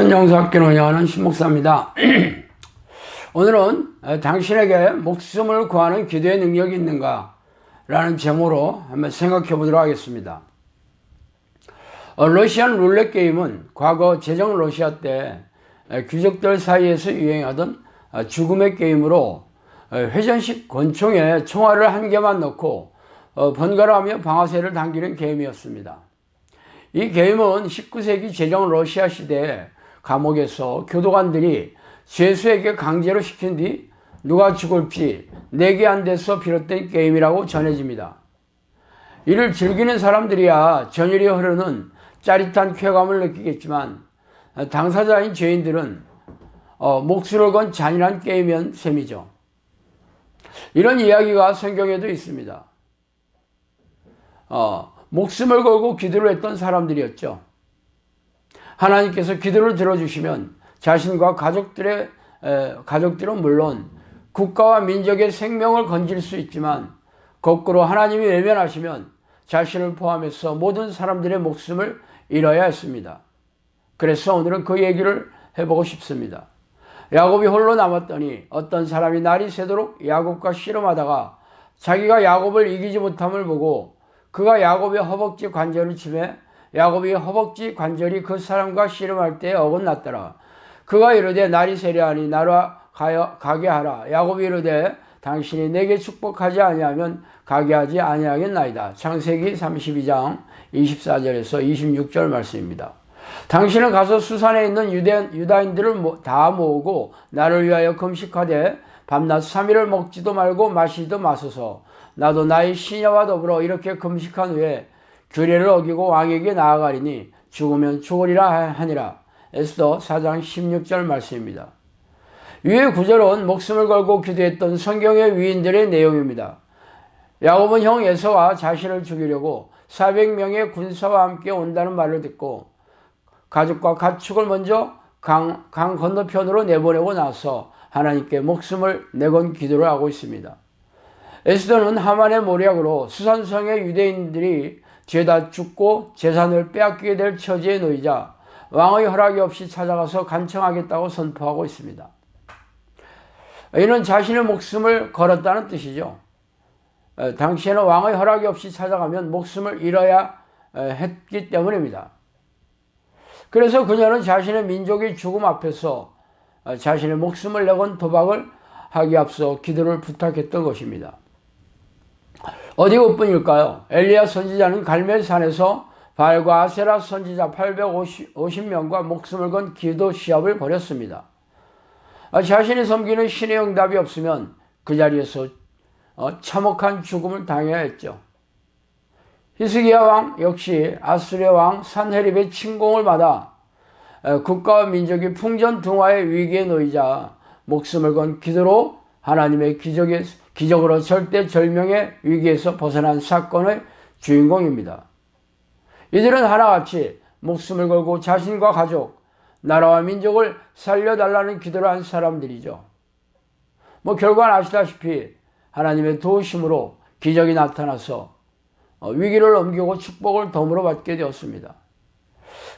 영상학교를 운영하는 신목사입니다. 오늘은 당신에게 목숨을 구하는 기도의 능력이 있는가? 라는 제목으로 한번 생각해 보도록 하겠습니다. 러시안 룰렛 게임은 과거 제정 러시아 때 귀족들 사이에서 유행하던 죽음의 게임으로 회전식 권총에 총알을 한 개만 넣고 번갈아가며 방아쇠를 당기는 게임이었습니다. 이 게임은 19세기 제정 러시아 시대에 감옥에서 교도관들이 죄수에게 강제로 시킨 뒤 누가 죽을지 내게 안 돼서 비롯된 게임이라고 전해집니다. 이를 즐기는 사람들이야 전율이 흐르는 짜릿한 쾌감을 느끼겠지만 당사자인 죄인들은 목숨을 건 잔인한 게임이었던 셈이죠. 이런 이야기가 성경에도 있습니다. 목숨을 걸고 기도를 했던 사람들이었죠. 하나님께서 기도를 들어주시면 자신과 가족들은 물론 국가와 민족의 생명을 건질 수 있지만 거꾸로 하나님이 외면하시면 자신을 포함해서 모든 사람들의 목숨을 잃어야 했습니다. 그래서 오늘은 그 얘기를 해보고 싶습니다. 야곱이 홀로 남았더니 어떤 사람이 날이 새도록 야곱과 씨름하다가 자기가 야곱을 이기지 못함을 보고 그가 야곱의 허벅지 관절을 치매 야곱이 허벅지 관절이 그 사람과 씨름할 때에 어긋났더라. 그가 이르되 날이 세려하니 나로 가게 하라. 야곱이 이르되 당신이 내게 축복하지 아니하면 가게 하지 아니하겠나이다. 창세기 32장 24절에서 26절 말씀입니다. 당신은 가서 수산에 있는 유다인들을 다 모으고 나를 위하여 금식하되 밤낮 3일을 먹지도 말고 마시지도 마소서. 나도 나의 시녀와 더불어 이렇게 금식한 후에 규례를 어기고 왕에게 나아가리니 죽으면 죽으리라 하니라. 에스더 4장 16절 말씀입니다. 위의 구절은 목숨을 걸고 기도했던 성경의 위인들의 내용입니다. 야곱은 형 에서와 자신을 죽이려고 400명의 군사와 함께 온다는 말을 듣고 가족과 가축을 먼저 강 건너편으로 내보내고 나서 하나님께 목숨을 내건 기도를 하고 있습니다. 에스더는 하만의 모략으로 수산성의 유대인들이 죄다 죽고 재산을 빼앗기게 될 처지에 놓이자 왕의 허락이 없이 찾아가서 간청하겠다고 선포하고 있습니다. 이는 자신의 목숨을 걸었다는 뜻이죠. 당시에는 왕의 허락이 없이 찾아가면 목숨을 잃어야 했기 때문입니다. 그래서 그녀는 자신의 민족의 죽음 앞에서 자신의 목숨을 내건 도박을 하기 앞서 기도를 부탁했던 것입니다. 어디 것뿐일까요? 엘리야 선지자는 갈멜산에서 바알과 아세라 선지자 850명과 목숨을 건 기도 시합을 벌였습니다. 자신이 섬기는 신의 응답이 없으면 그 자리에서 참혹한 죽음을 당해야 했죠. 히스기야 왕 역시 아수르 왕 산헤립의 침공을 받아 국가와 민족이 풍전등화의 위기에 놓이자 목숨을 건 기도로 하나님의 기적으로 절대절명의 위기에서 벗어난 사건의 주인공입니다. 이들은 하나같이 목숨을 걸고 자신과 가족, 나라와 민족을 살려달라는 기도를 한 사람들이죠. 결과는 아시다시피 하나님의 도우심으로 기적이 나타나서 위기를 넘기고 축복을 덤으로 받게 되었습니다.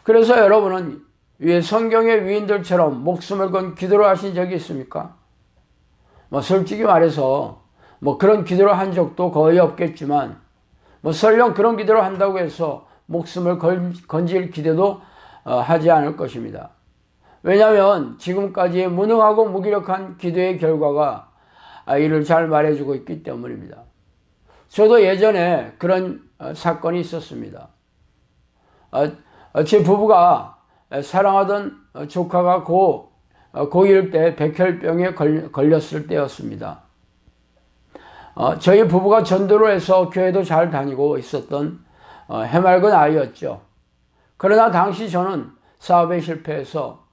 그래서 여러분은 위에 성경의 위인들처럼 목숨을 건 기도를 하신 적이 있습니까? 솔직히 말해서 그런 기도를 한 적도 거의 없겠지만 설령 그런 기도를 한다고 해서 목숨을 건질 기대도 하지 않을 것입니다. 왜냐하면 지금까지의 무능하고 무기력한 기도의 결과가 이를 잘 말해주고 있기 때문입니다. 저도 예전에 그런 사건이 있었습니다. 제 부부가 사랑하던 조카가 고1 때 백혈병에 걸렸을 때였습니다. 저희 부부가 전도를 해서 교회도 잘 다니고 있었던 해맑은 아이였죠. 그러나 당시 저는 사업에 실패해서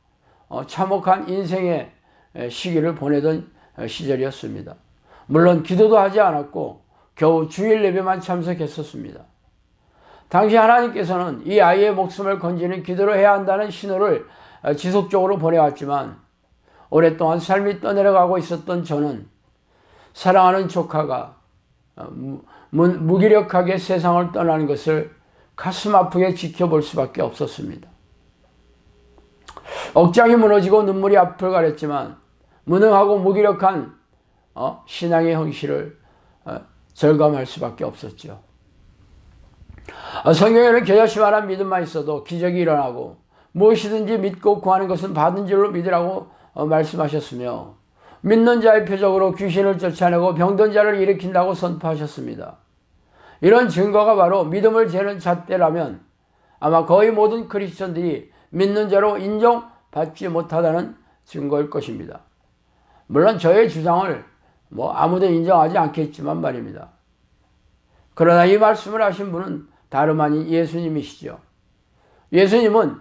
참혹한 인생의 시기를 보내던 시절이었습니다. 물론 기도도 하지 않았고 겨우 주일 예배만 참석했었습니다. 당시 하나님께서는 이 아이의 목숨을 건지는 기도를 해야 한다는 신호를 지속적으로 보내왔지만 오랫동안 삶이 떠내려가고 있었던 저는 사랑하는 조카가 무기력하게 세상을 떠나는 것을 가슴 아프게 지켜볼 수밖에 없었습니다. 억장이 무너지고 눈물이 앞을 가렸지만 무능하고 무기력한 신앙의 형실을 절감할 수밖에 없었죠. 성경에는 겨자씨만한 믿음만 있어도 기적이 일어나고 무엇이든지 믿고 구하는 것은 받은 줄로 믿으라고 말씀하셨으며 믿는 자의 표적으로 귀신을 쫓아내고 병든 자를 일으킨다고 선포하셨습니다. 이런 증거가 바로 믿음을 재는 잣대라면 아마 거의 모든 크리스천들이 믿는 자로 인정받지 못하다는 증거일 것입니다. 물론 저의 주장을 아무도 인정하지 않겠지만 말입니다. 그러나 이 말씀을 하신 분은 다름 아닌 예수님이시죠. 예수님은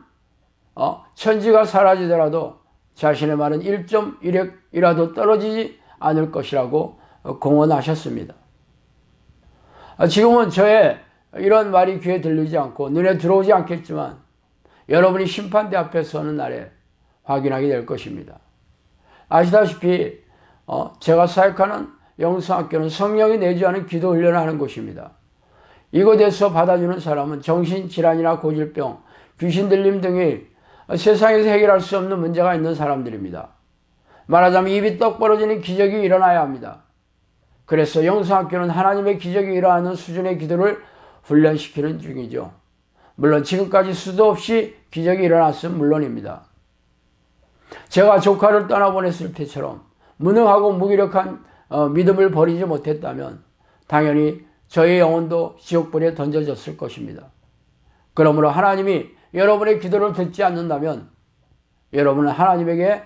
천지가 사라지더라도 자신의 말은 1.1핵이라도 떨어지지 않을 것이라고 공언하셨습니다. 지금은 저의 이런 말이 귀에 들리지 않고 눈에 들어오지 않겠지만 여러분이 심판대 앞에 서는 날에 확인하게 될 것입니다. 아시다시피 제가 사역하는 영성학교는 성령이 내주하는 기도 훈련을 하는 곳입니다. 이곳에서 받아주는 사람은 정신질환이나 고질병, 귀신 들림 등의 세상에서 해결할 수 없는 문제가 있는 사람들입니다. 말하자면 입이 떡 벌어지는 기적이 일어나야 합니다. 그래서 영성학교는 하나님의 기적이 일어나는 수준의 기도를 훈련시키는 중이죠. 물론 지금까지 수도 없이 기적이 일어났으면 물론입니다. 제가 조카를 떠나보냈을 때처럼 무능하고 무기력한 믿음을 버리지 못했다면 당연히 저의 영혼도 지옥불에 던져졌을 것입니다. 그러므로 하나님이 여러분의 기도를 듣지 않는다면 여러분은 하나님에게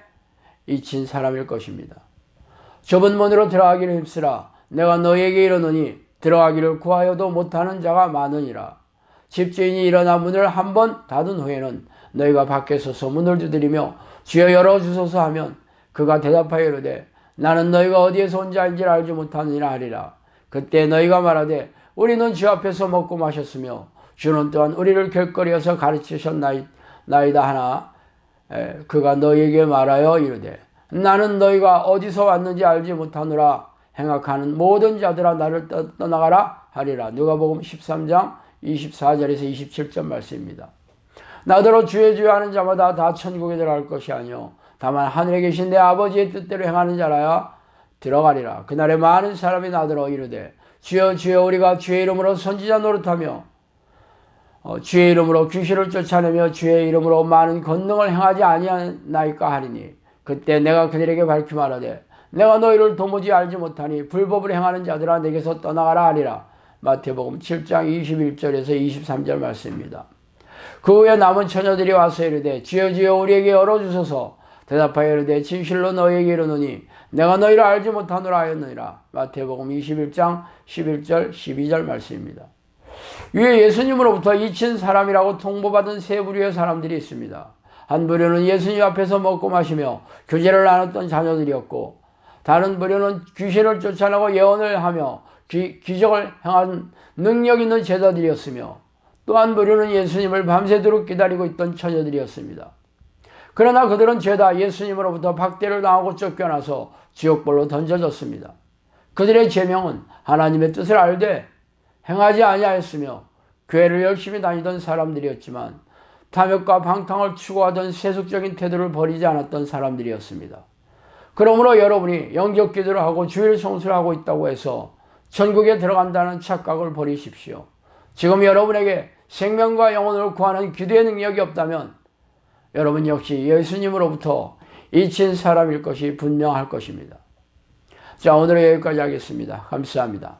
잊힌 사람일 것입니다. 좁은 문으로 들어가기를 힘쓰라. 내가 너희에게 이르노니 들어가기를 구하여도 못하는 자가 많으니라. 집주인이 일어나 문을 한 번 닫은 후에는 너희가 밖에 서서 문을 두드리며 주여 열어주소서 하면 그가 대답하여 이르되 나는 너희가 어디에서 온 자인지를 알지 못하느니라 하리라. 그때 너희가 말하되 우리는 주 앞에서 먹고 마셨으며 주는 또한 우리를 길거리에서 가르치셨나이다 하나 그가 너희에게 말하여 이르되 나는 너희가 어디서 왔는지 알지 못하노라. 행악하는 모든 자들아 나를 떠나가라 하리라. 누가복음 13장 24절에서 27절 말씀입니다. 나더러 주의 주여 하는 자마다 다 천국에 들어갈 것이 아니요 다만 하늘에 계신 내 아버지의 뜻대로 행하는 자라야 들어가리라. 그날에 많은 사람이 나더러 이르되 주여 주여 우리가 주의 이름으로 선지자 노릇하며 주의 이름으로 귀신을 쫓아내며 주의 이름으로 많은 권능을 행하지 아니하나이까 하리니 그때 내가 그들에게 밝히 말하되 내가 너희를 도무지 알지 못하니 불법을 행하는 자들아 내게서 떠나가라 하리라. 마태복음 7장 21절에서 23절 말씀입니다. 그 후에 남은 처녀들이 와서 이르되 주여 주여 우리에게 열어주소서. 대답하여 이르되 진실로 너희에게 이르노니 내가 너희를 알지 못하노라 하였느니라. 마태복음 21장 11절 12절 말씀입니다. 위에 예수님으로부터 잊힌 사람이라고 통보받은 세 부류의 사람들이 있습니다. 한 부류는 예수님 앞에서 먹고 마시며 교제를 나눴던 자녀들이었고 다른 부류는 귀신을 쫓아내고 예언을 하며 기적을 행한 능력 있는 제자들이었으며 또 한 부류는 예수님을 밤새도록 기다리고 있던 처녀들이었습니다. 그러나 그들은 죄다 예수님으로부터 박대를 당하고 쫓겨나서 지옥불로 던져졌습니다. 그들의 죄명은 하나님의 뜻을 알되 행하지 아니하였으며 교회를 열심히 다니던 사람들이었지만 탐욕과 방탕을 추구하던 세속적인 태도를 버리지 않았던 사람들이었습니다. 그러므로 여러분이 영적 기도를 하고 주일 성수를 하고 있다고 해서 천국에 들어간다는 착각을 버리십시오. 지금 여러분에게 생명과 영혼을 구하는 기도의 능력이 없다면 여러분 역시 예수님으로부터 잊힌 사람일 것이 분명할 것입니다. 자, 오늘은 여기까지 하겠습니다. 감사합니다.